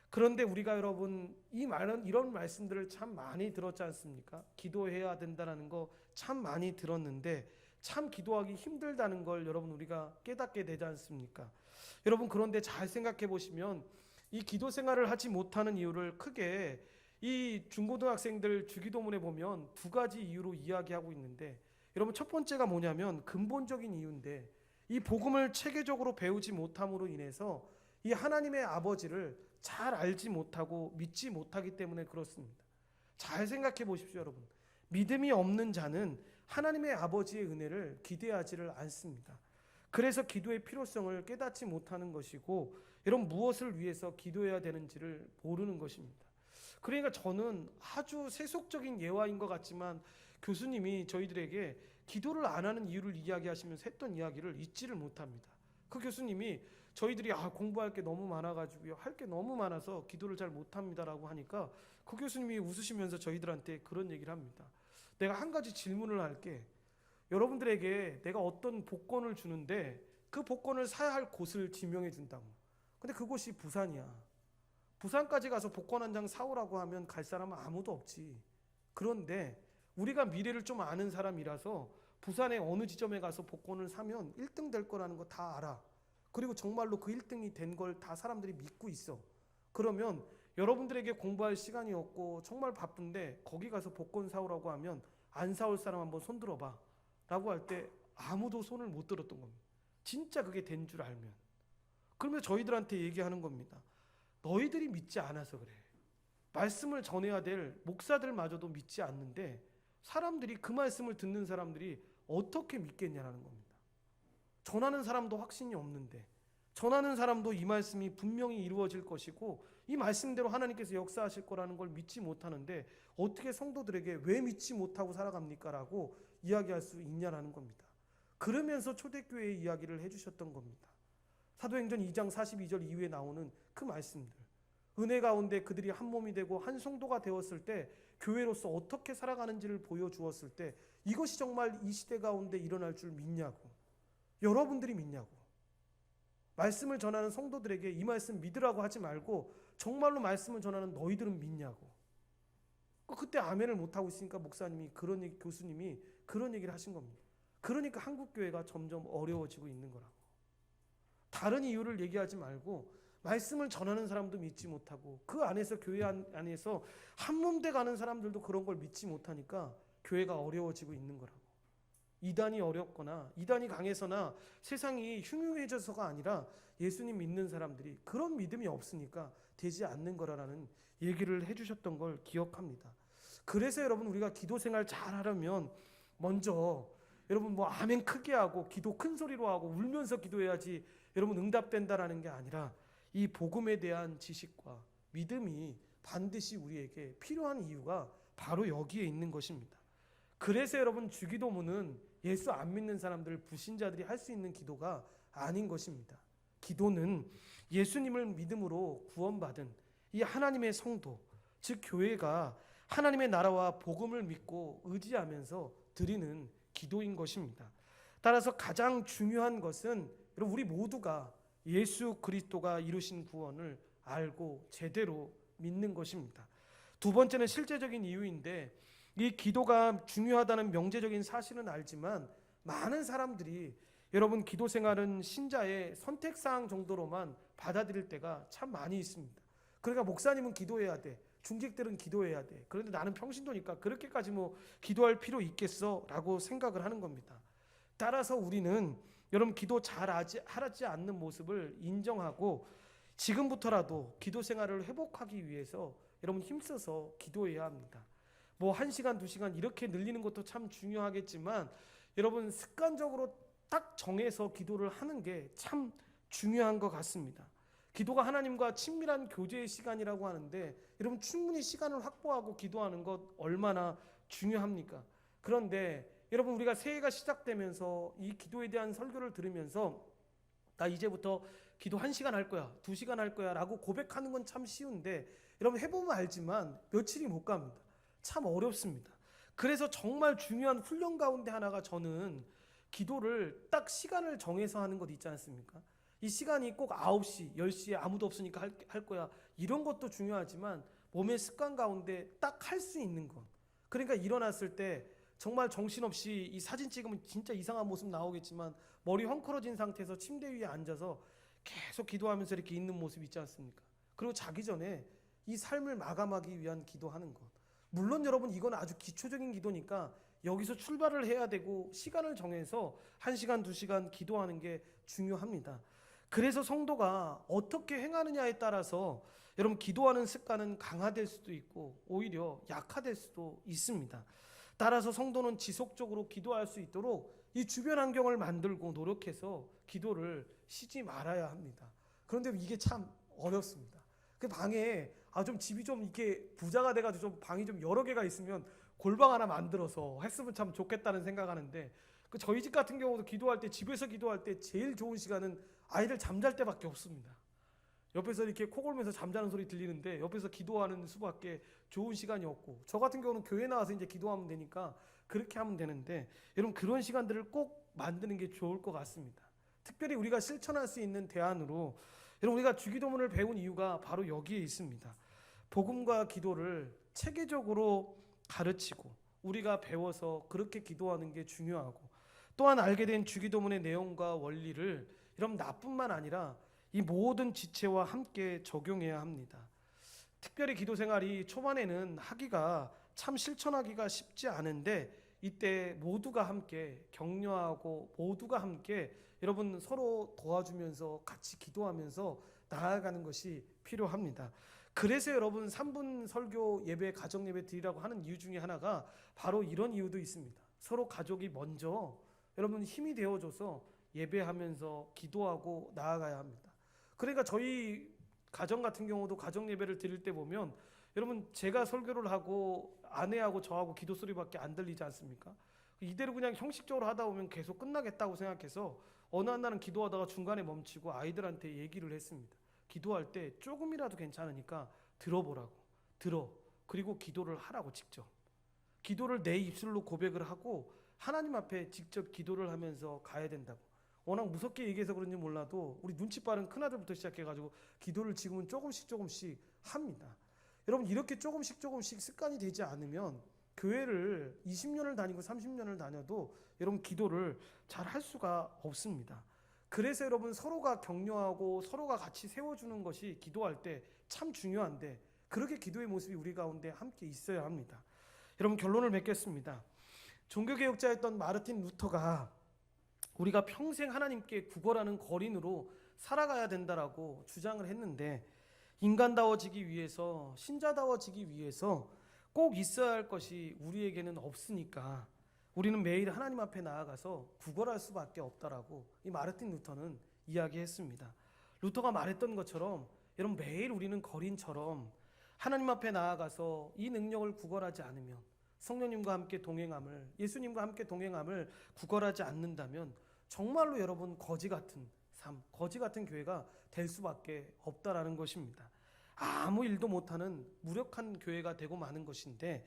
그런데 우리가 여러분 이런 말씀들을 참 많이 들었지 않습니까? 기도해야 된다는 거 참 많이 들었는데 참 기도하기 힘들다는 걸 여러분 우리가 깨닫게 되지 않습니까? 여러분, 그런데 잘 생각해 보시면 이 기도 생활을 하지 못하는 이유를 크게 이 중고등학생들 주기도문에 보면 두 가지 이유로 이야기하고 있는데, 여러분, 첫 번째가 뭐냐면 근본적인 이유인데, 이 복음을 체계적으로 배우지 못함으로 인해서 이 하나님의 아버지를 잘 알지 못하고 믿지 못하기 때문에 그렇습니다. 잘 생각해 보십시오, 여러분. 믿음이 없는 자는 하나님의 아버지의 은혜를 기대하지를 않습니다. 그래서 기도의 필요성을 깨닫지 못하는 것이고, 여러분, 무엇을 위해서 기도해야 되는지를 모르는 것입니다. 그러니까 저는 아주 세속적인 예화인 것 같지만 교수님이 저희들에게 기도를 안 하는 이유를 이야기하시면서 했던 이야기를 잊지를 못합니다. 그 교수님이 저희들이 공부할 게 너무 많아가지고요, 할 게 너무 많아서 기도를 잘 못합니다라고 하니까 그 교수님이 웃으시면서 저희들한테 그런 얘기를 합니다. 내가 한 가지 질문을 할게. 여러분들에게 내가 어떤 복권을 주는데 그 복권을 사야 할 곳을 지명해 준다고. 근데 그곳이 부산이야. 부산까지 가서 복권 한 장 사오라고 하면 갈 사람은 아무도 없지. 그런데 우리가 미래를 좀 아는 사람이라서 부산의 어느 지점에 가서 복권을 사면 1등 될 거라는 거 다 알아. 그리고 정말로 그 1등이 된 걸 다 사람들이 믿고 있어. 그러면 여러분들에게 공부할 시간이 없고 정말 바쁜데 거기 가서 복권 사오라고 하면 안 사올 사람 한번 손 들어봐 라고 할 때 아무도 손을 못 들었던 겁니다. 진짜 그게 된 줄 알면. 그러면 저희들한테 얘기하는 겁니다. 너희들이 믿지 않아서 그래. 말씀을 전해야 될 목사들마저도 믿지 않는데 사람들이, 그 말씀을 듣는 사람들이 어떻게 믿겠냐라는 겁니다. 전하는 사람도 확신이 없는데, 전하는 사람도 이 말씀이 분명히 이루어질 것이고 이 말씀대로 하나님께서 역사하실 거라는 걸 믿지 못하는데 어떻게 성도들에게 왜 믿지 못하고 살아갑니까? 라고 이야기할 수 있냐라는 겁니다. 그러면서 초대교회의 이야기를 해주셨던 겁니다. 사도행전 2장 42절 이후에 나오는 그 말씀들, 은혜 가운데 그들이 한 몸이 되고 한 성도가 되었을 때 교회로서 어떻게 살아가는지를 보여주었을 때 이것이 정말 이 시대 가운데 일어날 줄 믿냐고, 여러분들이 믿냐고, 말씀을 전하는 성도들에게 이 말씀 믿으라고 하지 말고 정말로 말씀을 전하는 너희들은 믿냐고. 그때 아멘을 못하고 있으니까 목사님이 교수님이 그런 얘기를 하신 겁니다. 그러니까 한국교회가 점점 어려워지고 있는 거라고. 다른 이유를 얘기하지 말고 말씀을 전하는 사람도 믿지 못하고 그 안에서 교회 안에서 한몸돼 가는 사람들도 그런 걸 믿지 못하니까 교회가 어려워지고 있는 거라고. 이단이 어렵거나 이단이 강해서나 세상이 흉흉해져서가 아니라 예수님 믿는 사람들이 그런 믿음이 없으니까 되지 않는 거라는 얘기를 해주셨던 걸 기억합니다. 그래서 여러분 우리가 기도 생활 잘 하려면 먼저 여러분 뭐 아멘 크게 하고 기도 큰 소리로 하고 울면서 기도해야지 여러분 응답된다라는 게 아니라 이 복음에 대한 지식과 믿음이 반드시 우리에게 필요한 이유가 바로 여기에 있는 것입니다. 그래서 여러분 주기도문은 예수 안 믿는 사람들, 불신자들이 할 수 있는 기도가 아닌 것입니다. 기도는 예수님을 믿음으로 구원받은 이 하나님의 성도, 즉 교회가 하나님의 나라와 복음을 믿고 의지하면서 드리는 기도인 것입니다. 따라서 가장 중요한 것은 우리 모두가 예수 그리스도가 이루신 구원을 알고 제대로 믿는 것입니다. 두 번째는 실제적인 이유인데 이 기도가 중요하다는 명제적인 사실은 알지만 많은 사람들이 여러분 기도 생활은 신자의 선택사항 정도로만 받아들일 때가 참 많이 있습니다. 그러니까 목사님은 기도해야 돼, 중직들은 기도해야 돼, 그런데 나는 평신도니까 그렇게까지 뭐 기도할 필요 있겠어? 라고 생각을 하는 겁니다. 따라서 우리는 여러분 기도 잘 하지 않는 모습을 인정하고 지금부터라도 기도 생활을 회복하기 위해서 여러분 힘써서 기도해야 합니다. 뭐 1시간, 2시간 이렇게 늘리는 것도 참 중요하겠지만 여러분 습관적으로 딱 정해서 기도를 하는 게 참 중요한 것 같습니다. 기도가 하나님과 친밀한 교제의 시간이라고 하는데 여러분 충분히 시간을 확보하고 기도하는 것 얼마나 중요합니까? 그런데 여러분 우리가 새해가 시작되면서 이 기도에 대한 설교를 들으면서 나 이제부터 기도 1시간 할 거야, 2시간 할 거야 라고 고백하는 건 참 쉬운데 여러분 해보면 알지만 며칠이 못 갑니다. 참 어렵습니다. 그래서 정말 중요한 훈련 가운데 하나가 저는 기도를 딱 시간을 정해서 하는 것 있지 않습니까? 이 시간이 꼭 9시, 10시에 아무도 없으니까 할 거야 이런 것도 중요하지만 몸의 습관 가운데 딱 할 수 있는 것, 그러니까 일어났을 때 정말 정신없이 이 사진 찍으면 진짜 이상한 모습 나오겠지만 머리 헝클어진 상태에서 침대 위에 앉아서 계속 기도하면서 이렇게 있는 모습 있지 않습니까? 그리고 자기 전에 이 삶을 마감하기 위한 기도하는 것. 물론 여러분 이건 아주 기초적인 기도니까 여기서 출발을 해야 되고 시간을 정해서 1시간, 2시간 기도하는 게 중요합니다. 그래서 성도가 어떻게 행하느냐에 따라서 여러분 기도하는 습관은 강화될 수도 있고 오히려 약화될 수도 있습니다. 따라서 성도는 지속적으로 기도할 수 있도록 이 주변 환경을 만들고 노력해서 기도를 쉬지 말아야 합니다. 그런데 이게 참 어렵습니다. 그 방에 좀 집이 좀 이렇게 부자가 돼가지고 좀 방이 좀 여러 개가 있으면 골방 하나 만들어서 했으면 참 좋겠다는 생각하는데 그 저희 집 같은 경우도 기도할 때 집에서 기도할 때 제일 좋은 시간은 아이들 잠잘 때밖에 없습니다. 옆에서 이렇게 코 골면서 잠자는 소리 들리는데 옆에서 기도하는 수밖에 좋은 시간이 없고 저 같은 경우는 교회 나와서 이제 기도하면 되니까 그렇게 하면 되는데 여러분 그런 시간들을 꼭 만드는 게 좋을 것 같습니다. 특별히 우리가 실천할 수 있는 대안으로 여러분 우리가 주기도문을 배운 이유가 바로 여기에 있습니다. 복음과 기도를 체계적으로 가르치고 우리가 배워서 그렇게 기도하는 게 중요하고 또한 알게 된 주기도문의 내용과 원리를 여러분 나뿐만 아니라 이 모든 지체와 함께 적용해야 합니다. 특별히 기도 생활이 초반에는 하기가 참 실천하기가 쉽지 않은데 이때 모두가 함께 격려하고 모두가 함께 여러분 서로 도와주면서 같이 기도하면서 나아가는 것이 필요합니다. 그래서 여러분 3분 설교 예배, 가정 예배 드리라고 하는 이유 중에 하나가 바로 이런 이유도 있습니다. 서로 가족이 먼저 여러분 힘이 되어줘서 예배하면서 기도하고 나아가야 합니다. 그러니까 저희 가정 같은 경우도 가정 예배를 드릴 때 보면 여러분 제가 설교를 하고 아내하고 저하고 기도 소리밖에 안 들리지 않습니까? 이대로 그냥 형식적으로 하다 보면 계속 끝나겠다고 생각해서 어느 한 날은 기도하다가 중간에 멈추고 아이들한테 얘기를 했습니다. 기도할 때 조금이라도 괜찮으니까 들어보라고. 그리고 기도를 하라고. 직접 기도를 내 입술로 고백을 하고 하나님 앞에 직접 기도를 하면서 가야 된다고. 워낙 무섭게 얘기해서 그런지 몰라도 우리 눈치 빠른 큰아들부터 시작해가지고 기도를 지금은 조금씩 합니다. 여러분 이렇게 조금씩 습관이 되지 않으면 교회를 20년을 다니고 30년을 다녀도 여러분 기도를 잘 할 수가 없습니다. 그래서 여러분 서로가 격려하고 서로가 같이 세워주는 것이 기도할 때 참 중요한데 그렇게 기도의 모습이 우리 가운데 함께 있어야 합니다. 여러분 결론을 맺겠습니다. 종교개혁자였던 마르틴 루터가 우리가 평생 하나님께 구걸하는 거린으로 살아가야 된다라고 주장을 했는데 인간다워지기 위해서 신자다워지기 위해서 꼭 있어야 할 것이 우리에게는 없으니까 우리는 매일 하나님 앞에 나아가서 구걸할 수밖에 없다라고 이 마르틴 루터는 이야기했습니다. 루터가 말했던 것처럼 여러분 매일 우리는 거린처럼 하나님 앞에 나아가서 이 능력을 구걸하지 않으면 성령님과 함께 동행함을 예수님과 함께 동행함을 구걸하지 않는다면 정말로 여러분 거지 같은 삶, 거지 같은 교회가 될 수밖에 없다라는 것입니다. 아무 일도 못하는 무력한 교회가 되고 마는 것인데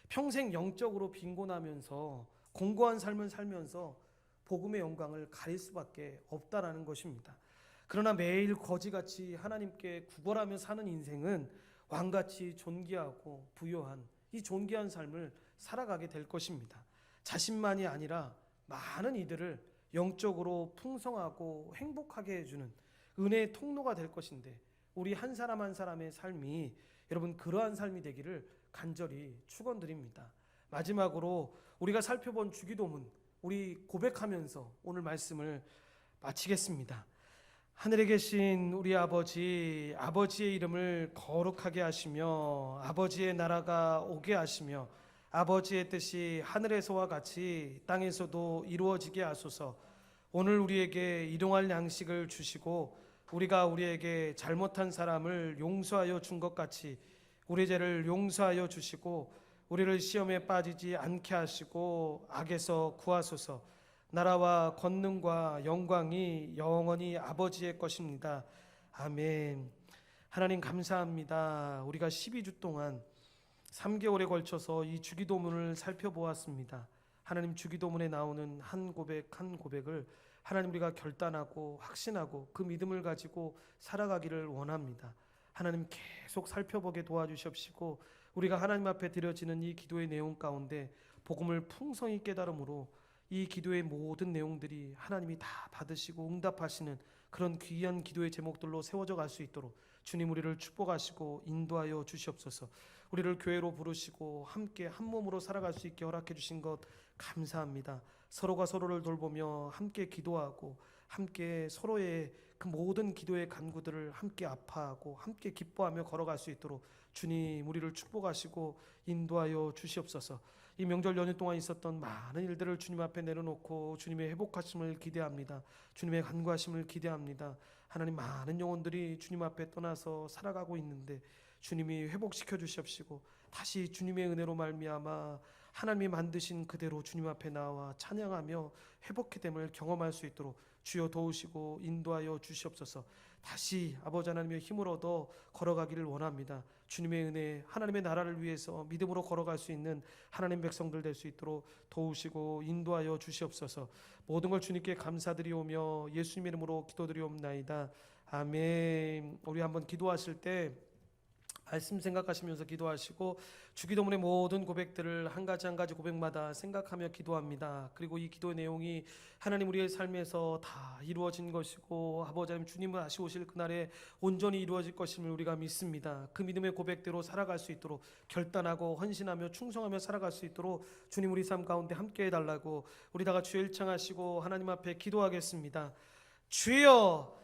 평생 영적으로 빈곤하면서 공고한 삶을 살면서 복음의 영광을 가릴 수밖에 없다라는 것입니다. 그러나 매일 거지같이 하나님께 구걸하며 사는 인생은 왕같이 존귀하고 부요한 이 존귀한 삶을 살아가게 될 것입니다. 자신만이 아니라 많은 이들을 영적으로 풍성하고 행복하게 해주는 은혜의 통로가 될 것인데 우리 한 사람 한 사람의 삶이 여러분 그러한 삶이 되기를 간절히 축원드립니다. 마지막으로 우리가 살펴본 주기도문 우리 고백하면서 오늘 말씀을 마치겠습니다. 하늘에 계신 우리 아버지, 아버지의 이름을 거룩하게 하시며 아버지의 나라가 오게 하시며 아버지의 뜻이 하늘에서와 같이 땅에서도 이루어지게 하소서. 오늘 우리에게 일용할 양식을 주시고 우리가 우리에게 잘못한 사람을 용서하여 준 것 같이 우리 죄를 용서하여 주시고 우리를 시험에 빠지지 않게 하시고 악에서 구하소서. 나라와 권능과 영광이 영원히 아버지의 것입니다. 아멘. 하나님 감사합니다. 우리가 12주 동안 3개월에 걸쳐서 이 주기도문을 살펴보았습니다. 하나님 주기도문에 나오는 한 고백 한 고백을 하나님 우리가 결단하고 확신하고 그 믿음을 가지고 살아가기를 원합니다. 하나님 계속 살펴보게 도와주시옵시고 우리가 하나님 앞에 드려지는 이 기도의 내용 가운데 복음을 풍성히 깨달음으로 이 기도의 모든 내용들이 하나님이 다 받으시고 응답하시는 그런 귀한 기도의 제목들로 세워져 갈 수 있도록 주님 우리를 축복하시고 인도하여 주시옵소서. 우리를 교회로 부르시고 함께 한 몸으로 살아갈 수 있게 허락해 주신 것 감사합니다. 서로가 서로를 돌보며 함께 기도하고 함께 서로의 그 모든 기도의 간구들을 함께 아파하고 함께 기뻐하며 걸어갈 수 있도록 주님 우리를 축복하시고 인도하여 주시옵소서. 이 명절 연휴 동안 있었던 많은 일들을 주님 앞에 내려놓고 주님의 회복하심을 기대합니다. 주님의 간구하심을 기대합니다. 하나님 많은 영혼들이 주님 앞에 떠나서 살아가고 있는데 주님이 회복시켜 주시옵시고 다시 주님의 은혜로 말미암아 하나님이 만드신 그대로 주님 앞에 나와 찬양하며 회복의 됨을 경험할 수 있도록 주여 도우시고 인도하여 주시옵소서. 다시 아버지 하나님의 힘을 얻어 걸어가기를 원합니다. 주님의 은혜 하나님의 나라를 위해서 믿음으로 걸어갈 수 있는 하나님 백성들 될 수 있도록 도우시고 인도하여 주시옵소서. 모든 걸 주님께 감사드리오며 예수님 이름으로 기도드리옵나이다. 아멘. 우리 한번 기도하실 때 말씀 생각하시면서 기도하시고 주기도문의 모든 고백들을 한 가지 한 가지 고백마다 생각하며 기도합니다. 그리고 이 기도의 내용이 하나님 우리의 삶에서 다 이루어진 것이고 아버지 하나님 주님은 다시 오실 그날에 온전히 이루어질 것임을 우리가 믿습니다. 그 믿음의 고백대로 살아갈 수 있도록 결단하고 헌신하며 충성하며 살아갈 수 있도록 주님 우리 삶 가운데 함께 해달라고 우리 다 같이 일창하시고 하나님 앞에 기도하겠습니다. 주여